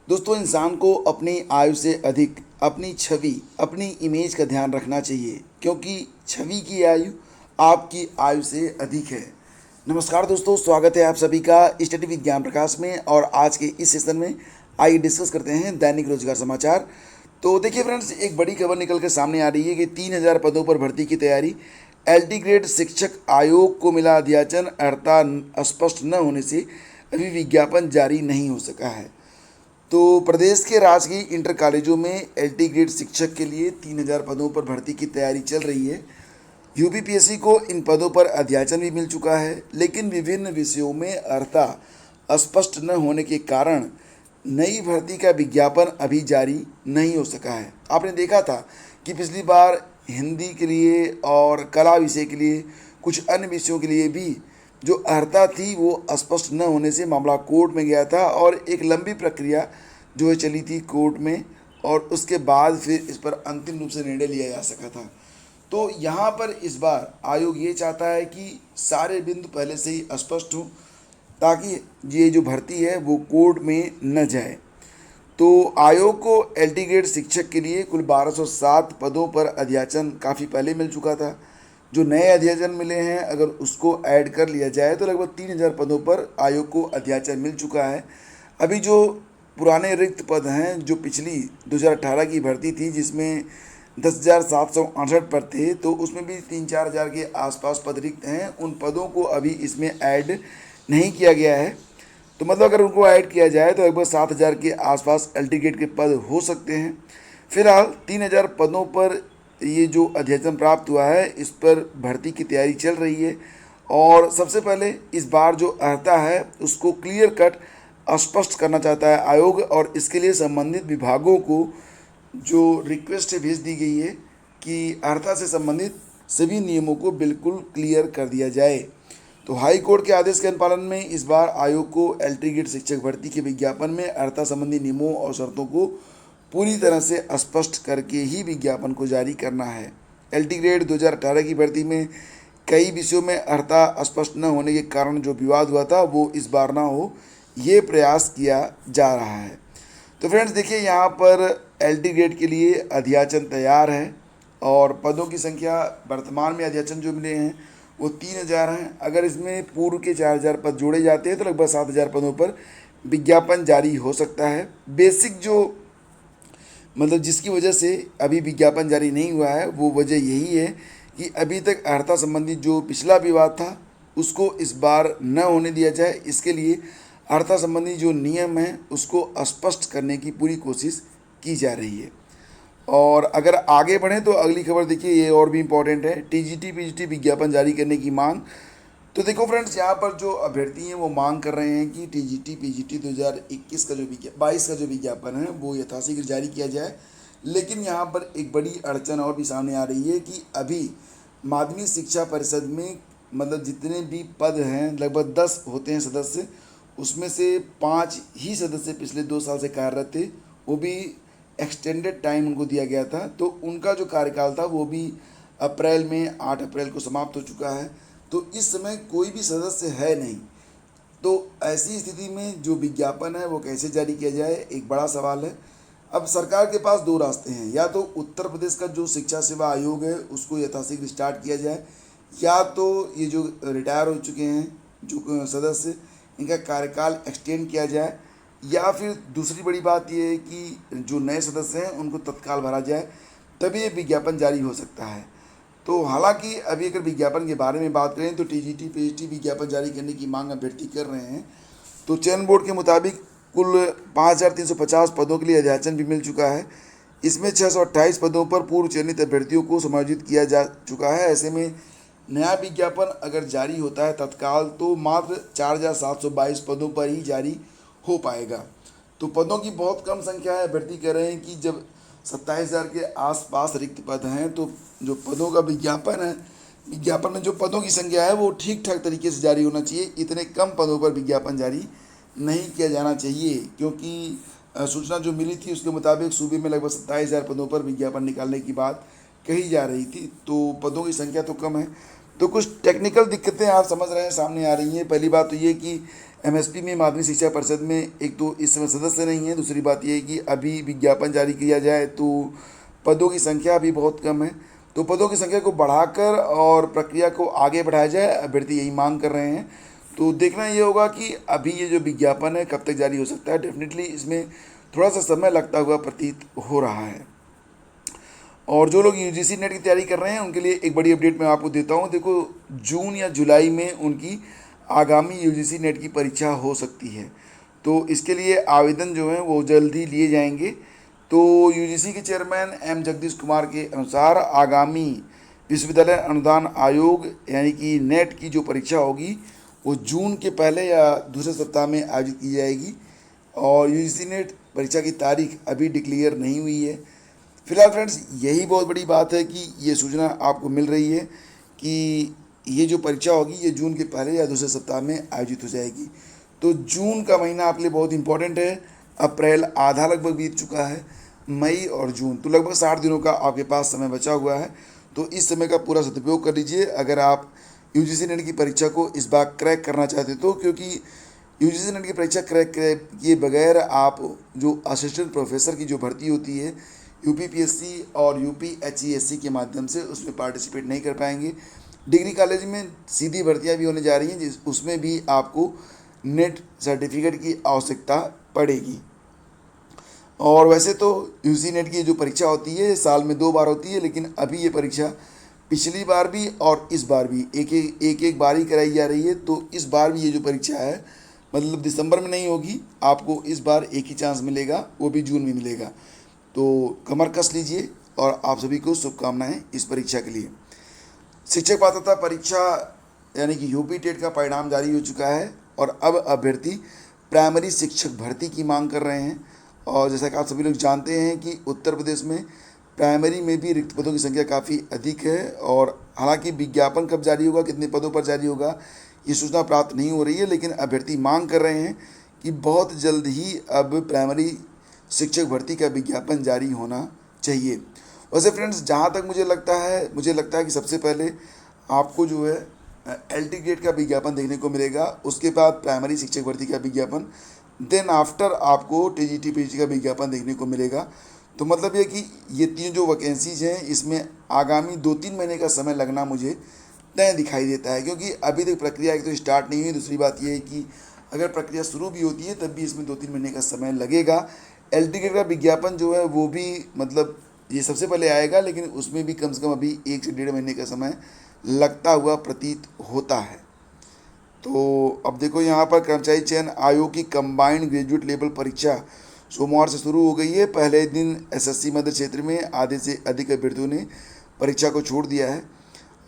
दोस्तों, इंसान को अपनी आयु से अधिक अपनी छवि, अपनी इमेज का ध्यान रखना चाहिए, क्योंकि छवि की आयु आपकी आयु से अधिक है। नमस्कार दोस्तों, स्वागत है आप सभी का स्टडी विद ज्ञान प्रकाश में। और आज के इस सेशन में आइए डिस्कस करते हैं दैनिक रोजगार समाचार। तो देखिए फ्रेंड्स, एक बड़ी खबर निकल कर सामने आ रही है कि 3000 पदों पर भर्ती की तैयारी। एलटी ग्रेड शिक्षक आयोग को मिला अध्याचन, अर्हता स्पष्ट न होने से अभी विज्ञापन जारी नहीं हो सका है। तो प्रदेश के राजकीय इंटर कॉलेजों में एलटी ग्रेड शिक्षक के लिए 3000 पदों पर भर्ती की तैयारी चल रही है। यूपीपीएससी को इन पदों पर अध्याचन भी मिल चुका है, लेकिन विभिन्न विषयों में अर्हता स्पष्ट न होने के कारण नई भर्ती का विज्ञापन अभी जारी नहीं हो सका है। आपने देखा था कि पिछली बार हिंदी के लिए और कला विषय के लिए, कुछ अन्य विषयों के लिए भी जो अर्हता थी वो स्पष्ट न होने से मामला कोर्ट में गया था और एक लंबी प्रक्रिया जो है चली थी कोर्ट में, और उसके बाद फिर इस पर अंतिम रूप से निर्णय लिया जा सका था। तो यहाँ पर इस बार आयोग ये चाहता है कि सारे बिंदु पहले से ही स्पष्ट हों, ताकि ये जो भर्ती है वो कोर्ट में न जाए। तो आयोग को एलटी ग्रेड शिक्षक के लिए कुल 1207 पदों पर अध्याचन काफ़ी पहले मिल चुका था। जो नए अध्याचन मिले हैं, अगर उसको ऐड कर लिया जाए तो लगभग 3000 पदों पर आयोग को अध्याचन मिल चुका है। अभी जो पुराने रिक्त पद हैं, जो पिछली 2018 की भर्ती थी जिसमें 10,768 पद थे, तो उसमें भी 3-4 हज़ार के आसपास पद रिक्त हैं। उन पदों को अभी इसमें ऐड नहीं किया गया है। तो मतलब अगर उनको ऐड किया जाए तो लगभग 7,000 के आसपास एलटी ग्रेड के पद हो सकते हैं। फिलहाल 3,000 पदों पर ये जो अध्याचन प्राप्त हुआ है, इस पर भर्ती की तैयारी चल रही है। और सबसे पहले इस बार जो अर्हता है उसको क्लियर कट स्पष्ट करना चाहता है आयोग, और इसके लिए संबंधित विभागों को जो रिक्वेस्ट भेज दी गई है कि अर्हता से संबंधित सभी नियमों को बिल्कुल क्लियर कर दिया जाए। तो हाई कोर्ट के आदेश के अनुपालन में इस बार आयोग को एलटी ग्रेड शिक्षक भर्ती के विज्ञापन में अर्हता संबंधी नियमों और शर्तों को पूरी तरह से स्पष्ट करके ही विज्ञापन को जारी करना है। एलटी ग्रेड 2018 की भर्ती में कई विषयों में अर्हता स्पष्ट न होने के कारण जो विवाद हुआ था वो इस बार ना हो, ये प्रयास किया जा रहा है। तो फ्रेंड्स देखिए, यहाँ पर एलटी ग्रेड के लिए अध्याचन तैयार है और पदों की संख्या वर्तमान में अध्याचन जो मिले हैं वो 3000 हैं। अगर इसमें पूर्व के 4000 पद जोड़े जाते हैं तो लगभग 7000 पदों पर विज्ञापन जारी हो सकता है। बेसिक जो मतलब जिसकी वजह से अभी विज्ञापन जारी नहीं हुआ है वो वजह यही है कि अभी तक अर्हता संबंधी जो पिछला विवाद था उसको इस बार न होने दिया जाए। इसके लिए अर्हता संबंधी जो नियम है उसको स्पष्ट करने की पूरी कोशिश की जा रही है। और अगर आगे बढ़ें तो अगली खबर देखिए, ये और भी इम्पोर्टेंट है। टीजीटी पीजीटी विज्ञापन जारी करने की मांग। तो देखो फ्रेंड्स, यहाँ पर जो अभ्यर्थी हैं वो मांग कर रहे हैं कि टीजीटी पीजीटी 2021 का जो 22 का जो विज्ञापन है वो यथाशीघ्र जारी किया जाए। लेकिन यहाँ पर एक बड़ी अड़चन और भी सामने आ रही है कि अभी माध्यमिक शिक्षा परिषद में मतलब जितने भी पद हैं लगभग 10 होते हैं सदस्य, उसमें से 5 ही सदस्य पिछले 2 साल से कार्यरत थे, वो भी एक्सटेंडेड टाइम उनको दिया गया था। तो उनका जो कार्यकाल था वो भी अप्रैल में 8 अप्रैल को समाप्त हो चुका है। तो इस समय कोई भी सदस्य है नहीं। तो ऐसी स्थिति में जो विज्ञापन है वो कैसे जारी किया जाए, एक बड़ा सवाल है। अब सरकार के पास 2 रास्ते हैं, या तो उत्तर प्रदेश का जो शिक्षा सेवा आयोग है उसको यथाशीघ्र स्टार्ट किया जाए, या तो ये जो रिटायर हो चुके हैं जो सदस्य, इनका कार्यकाल एक्सटेंड किया जाए, या फिर दूसरी बड़ी बात यह है कि जो नए सदस्य हैं उनको तत्काल भरा जाए, तभी ये विज्ञापन जारी हो सकता है। तो हालांकि अभी अगर विज्ञापन के बारे में बात करें तो टीजीटी पीजीटी विज्ञापन जारी करने की मांग अभ्यर्थी कर रहे हैं। तो चयन बोर्ड के मुताबिक कुल 5350 पदों के लिए अध्याचन भी मिल चुका है। इसमें 628 पदों पर पूर्व चयनित अभ्यर्थियों को समायोजित किया जा चुका है। ऐसे में नया विज्ञापन अगर जारी होता है तत्काल तो मात्र 4722 पदों पर ही जारी हो पाएगा। तो पदों की बहुत कम संख्या है। अभ्यर्थी कह रहे हैं कि जब 27,000 के आसपास रिक्त पद हैं तो जो पदों का विज्ञापन है, विज्ञापन में जो पदों की संख्या है वो ठीक ठाक तरीके से जारी होना चाहिए। इतने कम पदों पर विज्ञापन जारी नहीं किया जाना चाहिए, क्योंकि सूचना जो मिली थी उसके मुताबिक सूबे में लगभग 27,000 पदों पर विज्ञापन निकालने की बात कही जा रही थी। तो पदों की संख्या तो कम है। तो कुछ टेक्निकल दिक्कतें आप समझ रहे हैं सामने आ रही हैं। पहली बात तो ये कि एमएसपी में माध्यमिक शिक्षा परिषद में एक तो इस समय सदस्य नहीं है, दूसरी बात ये है कि अभी विज्ञापन जारी किया जाए तो पदों की संख्या अभी बहुत कम है। तो पदों की संख्या को बढ़ाकर और प्रक्रिया को आगे बढ़ाया जाए, अभ्यर्थी यही मांग कर रहे हैं। तो देखना ये होगा कि अभी ये जो विज्ञापन है कब तक जारी हो सकता है। डेफिनेटली इसमें थोड़ा सा समय लगता हुआ प्रतीत हो रहा है। और जो लोग यूजीसी नेट की तैयारी कर रहे हैं उनके लिए एक बड़ी अपडेट मैं आपको देता हूं। देखो, जून या जुलाई में उनकी आगामी यूजीसी नेट की परीक्षा हो सकती है। तो इसके लिए आवेदन जो है वो जल्द ही लिए जाएंगे। तो यूजीसी के चेयरमैन एम जगदीश कुमार के अनुसार आगामी विश्वविद्यालय अनुदान आयोग यानी कि नेट की जो परीक्षा होगी वो जून के पहले या दूसरे सप्ताह में आयोजित की जाएगी। और यूजीसी नेट परीक्षा की तारीख अभी डिक्लेयर नहीं हुई है। फिलहाल फ्रेंड्स, यही बहुत बड़ी बात है कि ये सूचना आपको मिल रही है कि ये जो परीक्षा होगी ये जून के पहले या दूसरे सप्ताह में आयोजित हो जाएगी। तो जून का महीना आपके लिए बहुत इंपॉर्टेंट है। अप्रैल आधा लगभग बीत चुका है, मई और जून, तो लगभग 60 दिनों का आपके पास समय बचा हुआ है। तो इस समय का पूरा सदुपयोग कर लीजिए अगर आप यूजीसी नेट की परीक्षा को इस बार क्रैक करना चाहते तो, क्योंकि यूजीसी नेट की परीक्षा क्रैक किए बगैर आप जो असिस्टेंट प्रोफेसर की जो भर्ती होती है यूपीपीएससी और यूपीएचईएससी के माध्यम से उसमें पार्टिसिपेट नहीं कर पाएंगे। डिग्री कॉलेज में सीधी भर्तियां भी होने जा रही हैं उसमें भी आपको नेट सर्टिफिकेट की आवश्यकता पड़ेगी। और वैसे तो यूजीसी नेट की जो परीक्षा होती है साल में 2 बार होती है, लेकिन अभी ये परीक्षा पिछली बार भी और इस बार भी एक बार ही कराई जा रही है। तो इस बार भी ये जो परीक्षा है मतलब दिसंबर में नहीं होगी, आपको इस बार एक ही चांस मिलेगा, वो भी जून में मिलेगा। तो कमर कस लीजिए और आप सभी को शुभकामनाएं इस परीक्षा के लिए। शिक्षक पात्रता परीक्षा यानी कि यूपी टेट का परिणाम जारी हो चुका है और अब अभ्यर्थी प्राइमरी शिक्षक भर्ती की मांग कर रहे हैं। और जैसा कि आप सभी लोग जानते हैं कि उत्तर प्रदेश में प्राइमरी में भी रिक्त पदों की संख्या काफ़ी अधिक है। और हालांकि विज्ञापन कब जारी होगा, कितने पदों पर जारी होगा, ये सूचना प्राप्त नहीं हो रही है, लेकिन अभ्यर्थी मांग कर रहे हैं कि बहुत जल्द ही अब प्राइमरी शिक्षक भर्ती का विज्ञापन जारी होना चाहिए। वैसे फ्रेंड्स, जहाँ तक मुझे लगता है कि सबसे पहले आपको जो है एलटी ग्रेड का विज्ञापन देखने को मिलेगा, उसके बाद प्राइमरी शिक्षक भर्ती का विज्ञापन, देन आफ्टर आपको टीजीटी पीजी का विज्ञापन देखने को मिलेगा। तो मतलब ये कि ये 3 जो वैकेंसीज हैं इसमें आगामी 2-3 महीने का समय लगना मुझे तय दिखाई देता है, क्योंकि अभी तक प्रक्रिया एक तो स्टार्ट नहीं हुई। दूसरी बात ये है कि अगर प्रक्रिया शुरू भी होती है तब भी इसमें 2-3 महीने का समय लगेगा। एलटी ग्रेड का विज्ञापन जो है वो भी मतलब ये सबसे पहले आएगा, लेकिन उसमें भी कम से कम अभी 1 से 1.5 महीने का समय लगता हुआ प्रतीत होता है। तो अब देखो, यहाँ पर कर्मचारी चयन आयोग की कंबाइंड ग्रेजुएट लेवल परीक्षा सोमवार से शुरू हो गई है। पहले दिन एसएससी मध्य क्षेत्र में आधे से अधिक अभ्यर्थियों ने परीक्षा को छोड़ दिया है।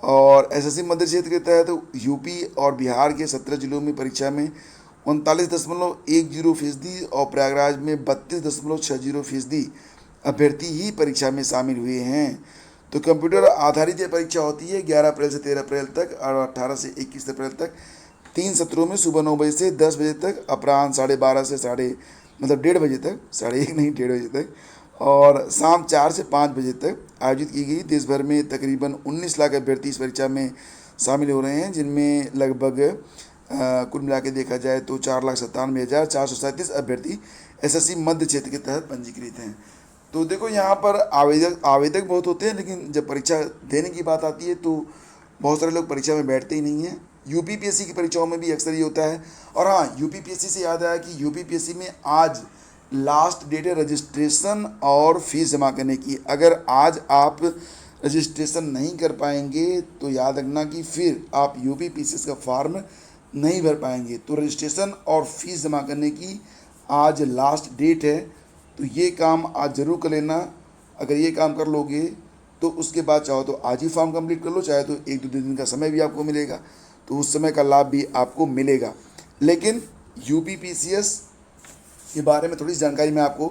और एसएससी मध्य क्षेत्र के तहत यूपी और बिहार के 17 जिलों में परीक्षा में 39.10% और प्रयागराज में 32.60% अभ्यर्थी ही परीक्षा में शामिल हुए हैं। तो कंप्यूटर आधारित ये परीक्षा होती है 11 अप्रैल से 13 अप्रैल तक और 18 से 21 अप्रैल तक 3 सत्रों में सुबह 9 बजे से 10 बजे तक, अपराह्न 12:30 से 1:30 बजे तक, 1:30 नहीं 1:30 बजे तक, और शाम 4 से 5 बजे तक आयोजित की गई। देश भर में तकरीबन 19 लाख अभ्यर्थी इस परीक्षा में शामिल हो रहे हैं, जिनमें लगभग कुल मिला के देखा जाए तो 4,97,437 अभ्यर्थी एसएससी मध्य क्षेत्र के तहत पंजीकृत हैं। तो देखो, यहाँ पर आवेदक बहुत होते हैं, लेकिन जब परीक्षा देने की बात आती है तो बहुत सारे लोग परीक्षा में बैठते ही नहीं हैं। यूपीपीएससी की परीक्षाओं में भी अक्सर ये होता है। और हाँ, यूपीपीएससी से याद आया कि यूपीपीएससी में आज लास्ट डेट है रजिस्ट्रेशन और फीस जमा करने की। अगर आज आप रजिस्ट्रेशन नहीं कर पाएंगे तो याद रखना कि फिर आप यूपीपीएससी का फॉर्म नहीं भर पाएंगे। तो रजिस्ट्रेशन और फीस जमा करने की आज लास्ट डेट है, तो ये काम आज ज़रूर कर लेना। अगर ये काम कर लोगे तो उसके बाद चाहो तो आज ही फॉर्म कंप्लीट कर लो, चाहे तो 1-2 दिन का समय भी आपको मिलेगा, तो उस समय का लाभ भी आपको मिलेगा। लेकिन यूपीपीसीएस के बारे में थोड़ी सी जानकारी मैं आपको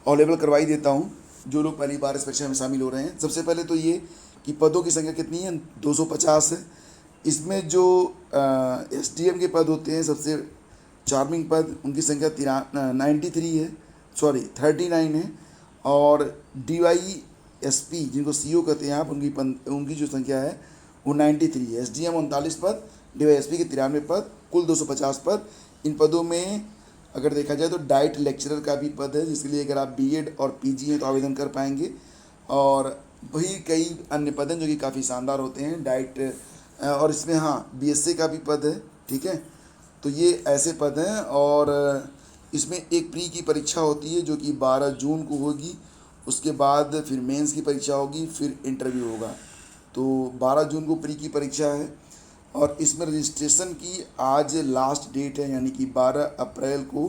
अवेलेबल करवाई देता हूँ, जो लोग पहली बार इस परीक्षा में शामिल हो रहे हैं। सबसे पहले तो ये कि पदों की संख्या कितनी है, 250 है। इसमें जो एसडीएम के पद होते हैं, सबसे चार्मिंग पद, उनकी संख्या 39 है। और डीवाईएसपी जिनको सीओ कहते हैं आप, उनकी जो संख्या है वो 93 है। एसडीएम 39 पद, डीवाईएसपी के 93 पद, कुल 250 पद इन पदों में अगर देखा जाए तो डाइट लेक्चरर का भी पद है, जिसके लिए अगर आप बीएड और पीजी हैं तो आवेदन कर पाएंगे। और वही कई अन्य पद हैं जो कि काफ़ी शानदार होते हैं डाइट, और इसमें हाँ बीएससी का भी पद है, ठीक है। तो ये ऐसे पद हैं, और इसमें एक प्री की परीक्षा होती है जो कि 12 जून को होगी। उसके बाद फिर मेंस की परीक्षा होगी, फिर इंटरव्यू होगा। तो 12 जून को प्री की परीक्षा है, और इसमें रजिस्ट्रेशन की आज लास्ट डेट है, यानी कि 12 अप्रैल को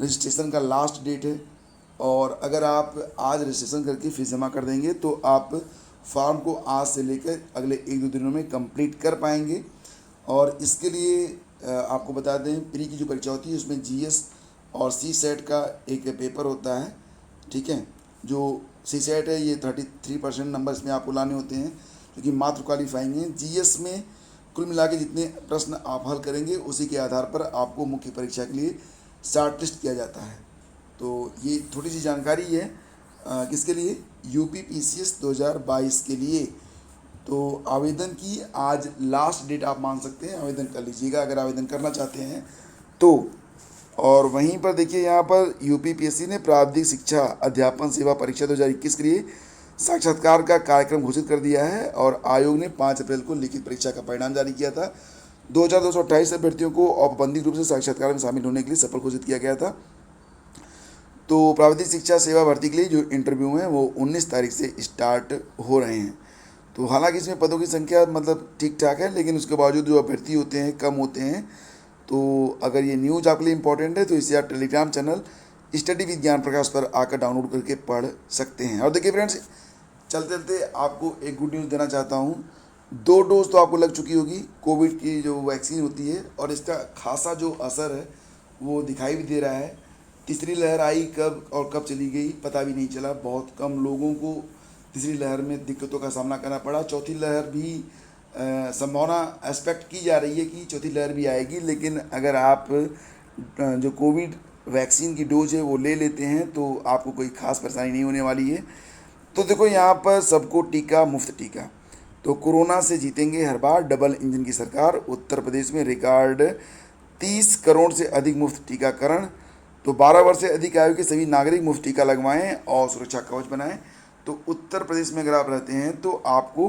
रजिस्ट्रेशन का लास्ट डेट है। और अगर आप आज रजिस्ट्रेशन करके फीस जमा कर देंगे तो आप फॉर्म को आज से लेकर अगले 1-2 दिनों में कंप्लीट कर पाएंगे। और इसके लिए आपको बता दें, प्री की जो परीक्षा होती है उसमें जीएस और सी सेट का एक पेपर होता है, ठीक है। जो सी सेट है ये 33% नंबर इसमें आपको लाने होते हैं, क्योंकि मात्र क्वालिफाइंग है। जीएस में कुल मिला के जितने प्रश्न आप हल करेंगे उसी के आधार पर आपको मुख्य परीक्षा के लिए शॉर्ट लिस्ट किया जाता है। तो ये थोड़ी सी जानकारी है किसके लिए, यूपी पीसीएस 2022 के लिए। तो आवेदन की आज लास्ट डेट आप मान सकते हैं, आवेदन कर लीजिएगा अगर आवेदन करना चाहते हैं तो। और वहीं पर देखिए यहाँ पर यूपीपीएससी ने प्रारंभिक शिक्षा अध्यापन सेवा परीक्षा 2021 के लिए साक्षात्कार का कार्यक्रम घोषित कर दिया है, और आयोग ने 5 अप्रैल को लिखित परीक्षा का परिणाम जारी किया था। 2228 अभ्यर्थियों को औपबंधिक रूप से साक्षात्कार में शामिल होने के लिए सफल घोषित किया गया था। तो प्राविधिक शिक्षा सेवा भर्ती के लिए जो इंटरव्यू हैं वो 19 तारीख से स्टार्ट हो रहे हैं। तो हालांकि इसमें पदों की संख्या मतलब ठीक ठाक है, लेकिन उसके बावजूद जो अभ्यर्थी होते हैं कम होते हैं। तो अगर ये न्यूज़ आपके लिए इम्पोर्टेंट है तो इसे आप टेलीग्राम चैनल स्टडी विद ज्ञान प्रकाश पर आकर डाउनलोड करके पढ़ सकते हैं। और देखिए फ्रेंड्स, चलते चलते आपको एक गुड न्यूज़ देना चाहता हूँ। 2 डोज तो आपको लग चुकी होगी कोविड की जो वैक्सीन होती है, और इसका खासा जो असर है वो दिखाई भी दे रहा है। तीसरी लहर आई कब और कब चली गई पता भी नहीं चला। बहुत कम लोगों को तीसरी लहर में दिक्कतों का सामना करना पड़ा। चौथी लहर भी संभावना एक्सपेक्ट की जा रही है कि चौथी लहर भी आएगी, लेकिन अगर आप जो कोविड वैक्सीन की डोज है वो ले लेते हैं तो आपको कोई ख़ास परेशानी नहीं होने वाली है। तो देखो यहाँ पर सबको टीका, मुफ्त टीका। तो कोरोना से जीतेंगे हर बार, डबल इंजन की सरकार। उत्तर प्रदेश में रिकॉर्ड 30 करोड़ से अधिक मुफ्त टीकाकरण। तो 12 वर्ष से अधिक आयु के सभी नागरिक मुफ्त टीका लगवाएं और सुरक्षा कवच बनाएं। तो उत्तर प्रदेश में अगर आप रहते हैं तो आपको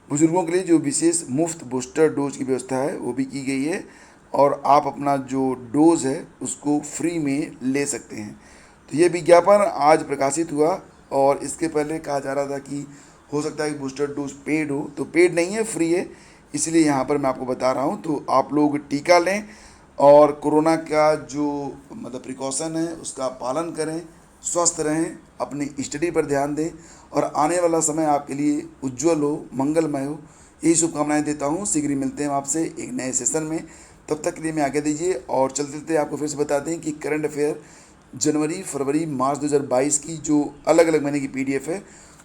बुजुर्गों के लिए जो विशेष मुफ्त बूस्टर डोज की व्यवस्था है वो भी की गई है, और आप अपना जो डोज है उसको फ्री में ले सकते हैं। तो ये विज्ञापन आज प्रकाशित हुआ, और इसके पहले कहा जा रहा था कि हो सकता है कि बूस्टर डोज पेड हो, तो पेड नहीं है, फ्री है। इसलिए यहाँ पर मैं आपको बता रहा हूँ। तो आप लोग टीका लें और कोरोना का जो मतलब प्रिकॉशन है उसका पालन करें, स्वस्थ रहें, अपनी स्टडी पर ध्यान दें, और आने वाला समय आपके लिए उज्जवल हो, मंगलमय हो, यही शुभकामनाएं देता हूँ। शीघ्र ही मिलते हैं आपसे एक नए सेशन में। तब तक के लिए मैं आगे दीजिए। और चलते चलते आपको फिर से बता दें कि करंट अफेयर जनवरी, फरवरी, मार्च 2022 की जो अलग अलग महीने की PDF है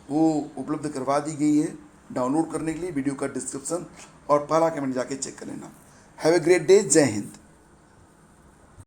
वो उपलब्ध करवा दी गई है। डाउनलोड करने के लिए वीडियो का डिस्क्रिप्शन और पहला कमेंट जाके चेक कर लेना। Have a great day. जय हिंद।